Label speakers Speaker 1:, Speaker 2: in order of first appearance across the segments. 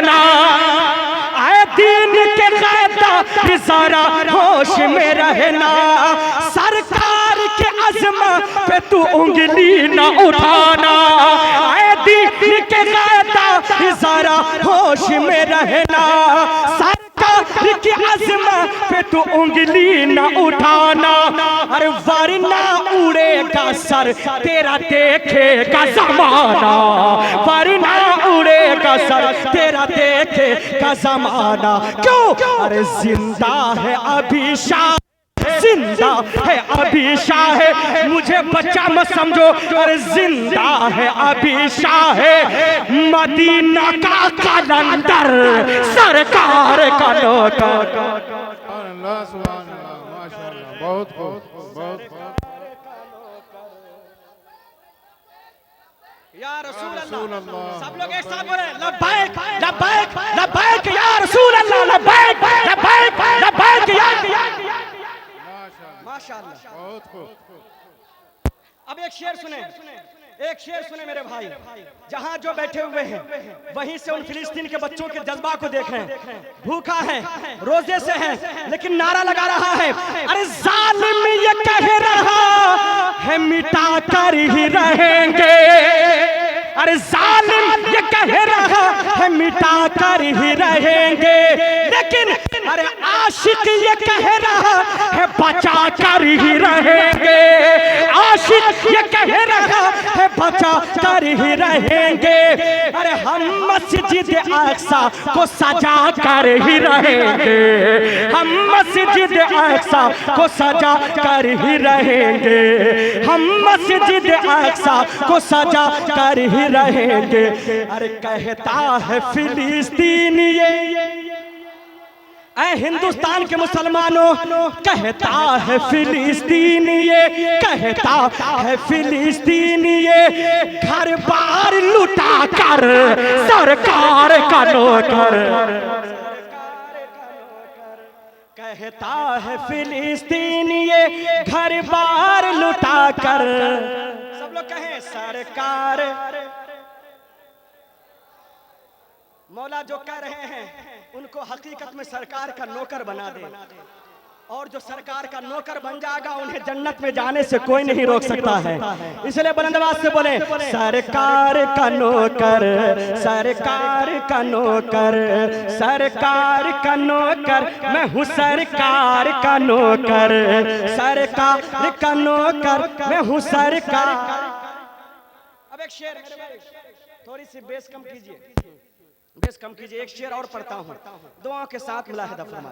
Speaker 1: रहना, आए दीन के कायदा जरा होश में रहना, सरकार के अज़्म पे तू उंगली न उठाना, आए दीन के कायदा जरा होश में रहना, सरकार के अज़्म पे तू उंगली न उठाना, अरे वरना उड़ेगा सर तेरा देखेगा ज़माना, वरना उड़ेगा सर तेरा देखेगा ज़माना। क्यों? अरे जिंदा है अभी शाह, जिंदा है अभी शाह, मुझे बच्चा मत समझो, अरे जिंदा है अभी शाह, मदीना का कलंदर सरकार का नौकर।
Speaker 2: अल्लाह सुभान अल्लाह, माशाअल्लाह, बहुत खूब, बहुत
Speaker 1: या रसूल अल्लाह। सब लोग एक साथ बोले लब्बैक लब्बैक लब्बैक या रसूल अल्लाह, लब्बैक लब्बैक लब्बैक या माशाअल्लाह, बहुत खूब। अब एक शेर सुने, एक शेर सुने मेरे भाई, जहां जो बैठे हुए हैं वहीं से उन फिलिस्तीन के बच्चों के जज्बा को देखें, भूखा है, रोजे से है, लेकिन नारा लगा रहा है, अरे जालिम ये कह रहा है मिटा कर ही रहेंगे, अरे जालिम ये कह रहा है मिटा कर ही रहेंगे, लेकिन अरे आशिक ये कह रहा है बचा कर ही रहेंगे, आशिक ये कह रहा है बचा कर ही रहेंगे, अरे हम मस्जिद अक्सा को सजा कर ही रहेंगे, हम मस्जिद अक्सा को सजा कर ही रहेंगे, हम मस्जिद अक्सा को सजा कर ही रहेंगे। अरे कहता है फिलिस्तीन ये, ऐ हिंदुस्तान के मुसलमानों, कहता है फिलिस्तीन ये, कहता है फिलिस्तीन ये, घर बार लुटा कर सरकार का नौकर, कहता है फिलिस्तीन ये, घर बार लुटा कर, सब लोग कहें सरकार। मौला जो कह रहे हैं उनको हकीकत में सरकार का नौकर बना दे, और जो सरकार का नौकर बन जाएगा उन्हें जन्नत में जाने से कोई नहीं रोक सकता है। इसलिए बुलंद आवाज से बोले सरकार का नौकर, सरकार का नौकर, सरकार का नौकर, मैं हूँ सरकार का नौकर, सरकार का नौकर, मैं हूँ सरकार। अब एक शेर, थोड़ी सी बेस कम कीजिए, बेस कम कीजिए, एक शेर और पढ़ता हूँ, दुआओं के साथ मुलाहिदा फरमा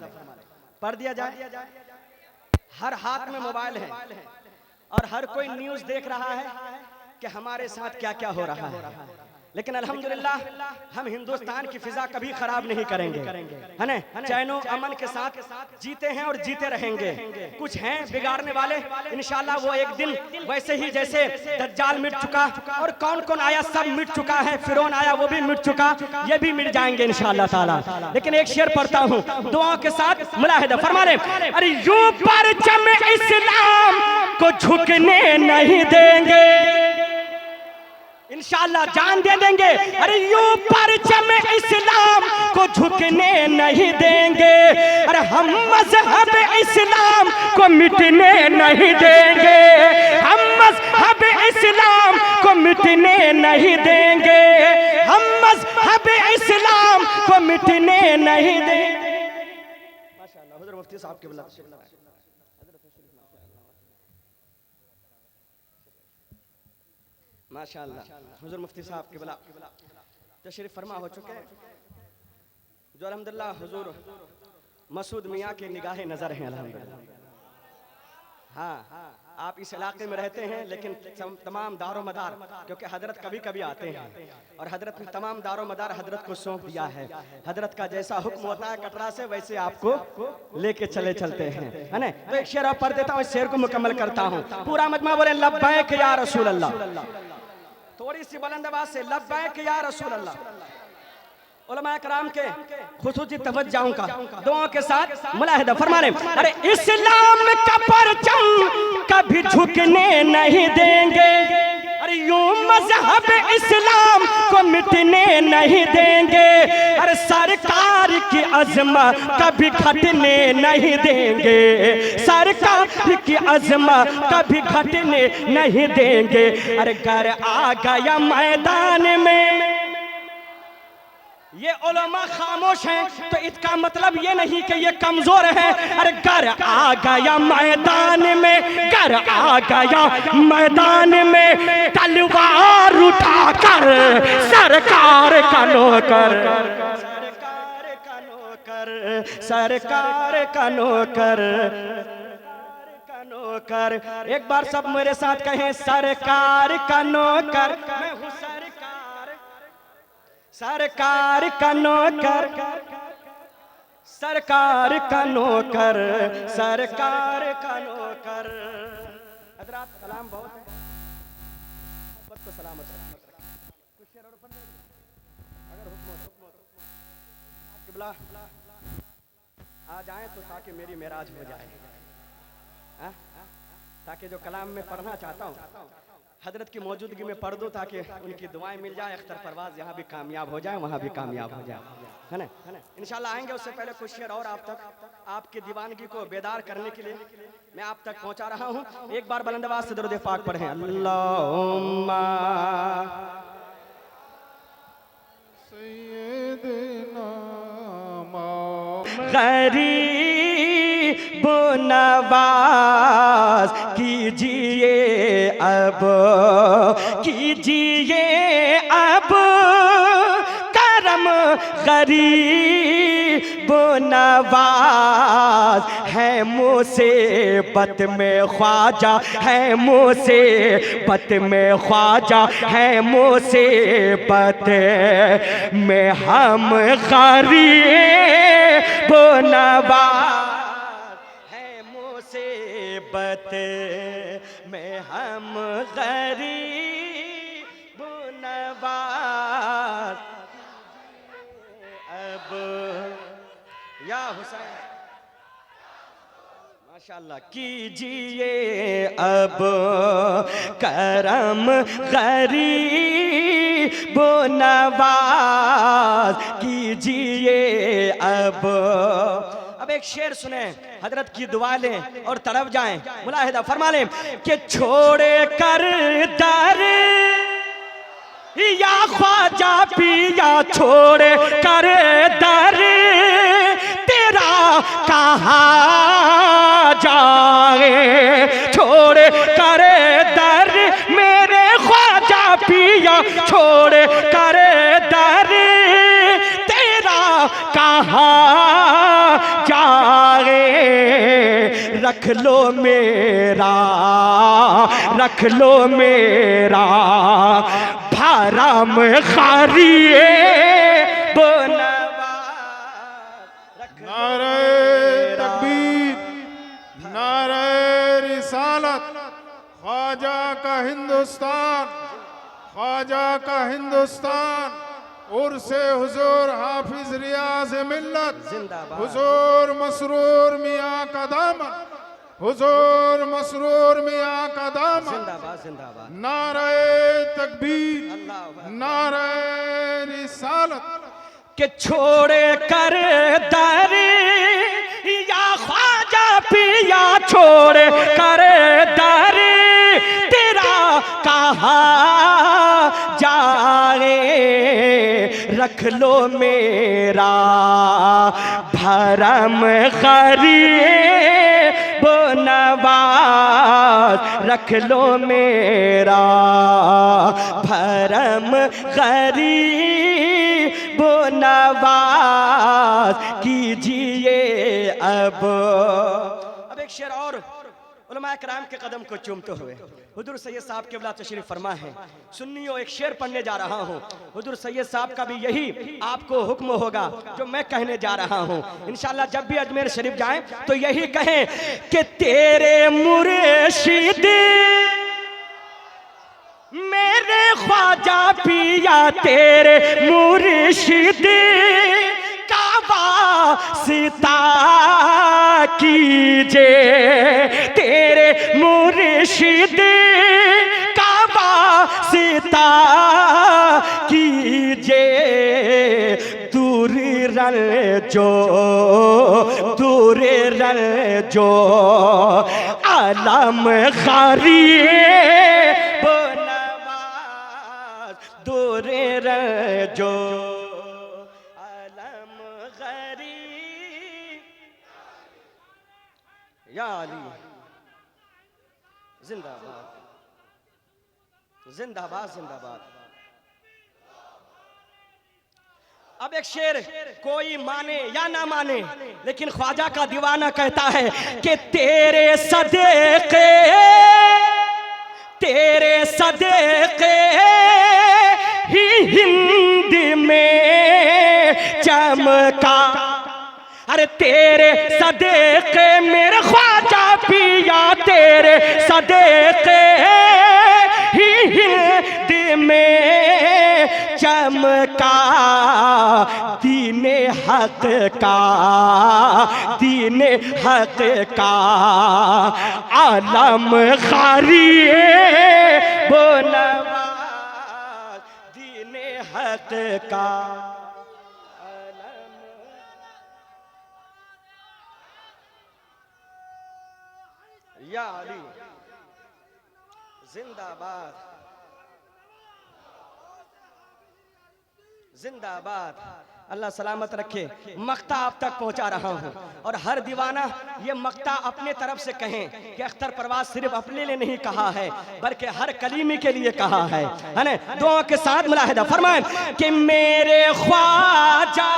Speaker 1: पढ़ दिया जाए। हर हाथ में मोबाइल है और हर कोई न्यूज़ देख रहा है कि हमारे साथ क्या क्या हो रहा है, लेकिन अल्हम्दुलिल्लाह हम हिंदुस्तान की फिजा कभी खराब नहीं करेंगे, है ना, चैनो अमन के साथ जीते हैं और जीते रहेंगे। कुछ हैं बिगाड़ने वाले, इंशाल्लाह वो एक दिन वैसे ही जैसे दज्जाल मिट चुका और कौन कौन आया सब मिट चुका है, फिरौन आया वो भी मिट चुका, ये भी मिट जाएंगे इंशाल्लाह ताला। लेकिन एक शेर पढ़ता हूँ, दुआओं के साथ मुलाहिदा फरमा ले, अरे यूं परचम इस्लाम को झुकने नहीं देंगे, इंशाअल्लाह जान दे देंगे, अरे यूं परचम इस्लाम को झुकने नहीं देंगे, अरे हम मजहब इस्लाम को मिटने नहीं देंगे, हम मजहब इस्लाम को मिटने नहीं देंगे, हम मजहब इस्लाम को मिटने नहीं देंगे। माशाअल्लाह, हुज़ूर मुफ्ती साहब के बुला माशाअल्लाह, हुज़ूर मुफ्ती साहब के बला तशरीफ फरमा हो चुके हैं, जो अल्हम्दुलिल्लाह हुज़ूर मसूद मियाँ के निगाह नज़र हैं अल्हम्दुलिल्लाह। हाँ, आप इस इलाके में रहते हैं, लेकिन तमाम दारो मदार, क्योंकि हजरत कभी कभी आते हैं और हजरत ने तमाम दारो मदार हजरत को सौंप दिया है, हजरत का जैसा हुक्म होता है कटरा से वैसे आपको लेके चलते हैं, है ना। तो एक शेर आप पढ़ देता हूँ, इस शेर को मुकम्मल करता हूँ, पूरा मजमा बोले लब्बैक या रसूल अल्लाह, थोड़ी सी बुलंद आवाज से लब्बैक या रसूल अल्लाह। उलमा कराम के खुसूसी तवज्जुह का दुआओं के साथ मुलाहिदा फरमा ले, अरे इस्लाम का परचम कभी झुकने नहीं देंगे, और यूं मजहब इस्लाम को मिटने नहीं देंगे, और सरकार की अज़मत कभी घटने नहीं देंगे, सरकार की अज़मत कभी घटने नहीं देंगे। अरे घर आ गया मैदान में, ये उलमा खामोश हैं तो इसका मतलब ये नहीं कि ये कमजोर है। अरे घर आ गया मैदान में, घर आ गया मैदान में, तलवार उठाकर सरकार का नौकर, सरकार का नौकर, सरकार का नौकर, का नौकर। एक बार सब मेरे साथ कहें, सरकार का नौकर मैं हूँ, सरकार, सरकार का नौकर, सरकार का नौकर, सरकार का नौकर। हज़रात कलाम बहुत है, मोहब्बत को सलामत रखें। कुछ शेर और पढ़ देंगे अगर हुक्म किबला आ जाए तो, ताकि मेरी मेराज हो जाए, ताकि जो कलाम में पढ़ना चाहता हूँ हजरत की मौजूदगी में पढ़ दो, ताकि उनकी दुआएं मिल जाए, अख्तर परवाज यहाँ भी कामयाब हो जाए, वहाँ भी कामयाब हो जाए, है ना। इंशाल्लाह आएंगे। उससे पहले कुछ शेर और आप तक, आपकी दीवानगी को बेदार करने के लिए मैं आप तक पहुँचा रहा हूँ। एक बार बुलंद आवाज़ से दरूद पाक पढ़ें, अल्लाहुम्मा
Speaker 2: सय्यदना
Speaker 1: गरीब नवाज कीजिए अब, कीजिए अब करम, गरीब नवाज है मुसीबत में ख्वाजा, है मुसीबत में ख्वाजा, है मुसीबत में हम गरीब नवाज, है मुसीबत में हम गरीब नवाज। अब या हुसैन माशाअल्लाह कीजिए अब करम, गरीब नवाज कीजिए अब। अब एक शेर सुने, हजरत की दुआ लें और तड़प जाएं, मुलाहिदा फरमा लें कि छोड़े कर दर या ख्वाजा पिया, छोड़े कर दर तेरा कहाँ जाए, छोड़े कर दर मेरे ख्वाजा पिया, छोड़े कर दर तेरा कहाँ जाए। रख लो मेरा, रख लो मेरा भरम खारिए
Speaker 2: नारे तकबीर, नारे रिसालत, ख्वाजा का हिंदुस्तान, ख्वाजा का हिंदुस्तान, उर्से हुजूर हाफिज रियाज मिल्लत, हुजूर मसरूर मियाँ का दामन, हुजूर मसरूर मियाँ का दामन।
Speaker 1: जिंदाबाद जिंदाबाद।
Speaker 2: नारे तकबीर, नारे रिसालत।
Speaker 1: के छोड़े कर दर या ख्वाजा पिया, छोड़े कर दर तेरा कहाँ जाए। रख लो मेरा भरम गरीब नवाज, रख लो मेरा भरम गरीब नवाज कीजिए अब। अब एक शेर और उलमा कराम के कदम को चूमते हुए हुजूर सैयद साहब के बिला तशरीफ फरमा है। सुन्नियों, एक शेर पढ़ने जा रहा हूँ। हुजूर सैयद साहब का भी यही आपको हुक्म होगा जो मैं कहने जा रहा हूँ। इंशाल्लाह जब भी अजमेर शरीफ जाएं तो यही कहें कि तेरे मुर्शिद मेरे ख्वाजा पिया, तेरे मुर्शिद का वास्ता कीजिए, तेरे मुर्शिद का वास्ता कीजिए दूर रन जो दूर रन जो आलम खारी बनवाज दूर रन जो आलम खारी या अली जिंदाबाद जिंदाबाद जिंदाबाद। अब एक शेर कोई माने या ना माने, लेकिन ख्वाजा का दीवाना कहता है कि तेरे सदेके ही हिंद में चमका। अरे तेरे सदेके मेरे ख्वाजा पिया, तेरे सदेके ही हिंद में चमका। दीने हक का आलम खारी बनवाज दीने हक का आलम। या अली जिंदाबाद जिंदाबाद। अल्लाह सलामत रखे। मक्ता आप तक पहुंचा रहा हूं और हर दीवाना ये मक्ता अपने तरफ से कहें कि अख्तर परवाज सिर्फ अपने लिए नहीं कहा है बल्कि हर कलीमी के लिए कहा है ना। दुआओं के साथ मुलाहिदा फरमाएं कि मेरे ख्वाजा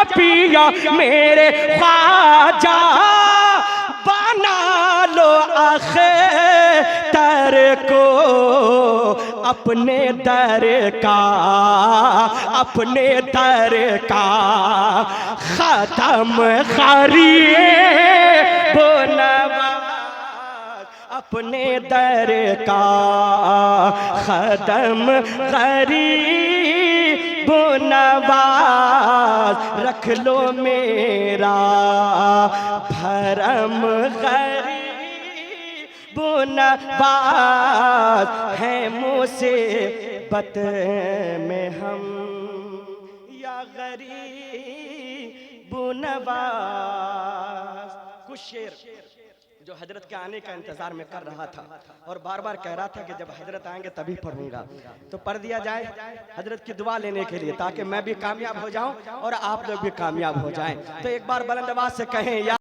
Speaker 1: पिया, मेरे ख्वाजा बना लो अख्तर को अपने दर का खत्म खारी बनवाज अपने दर का खत्म खारी बनवाज। रख लो मेरा भरम गरीब नवाज है मुसीबत में हम या गरीब नवाज। कुछ शेर जो हजरत के आने का इंतजार में कर रहा था और बार बार कह रहा था कि जब हजरत आएंगे तभी पढ़ूंगा, तो पढ़ दिया जाए हजरत की दुआ लेने के लिए, ताकि मैं भी कामयाब हो जाऊं और आप लोग भी कामयाब हो जाएं। तो एक बार बुलंद आवाज से कहें या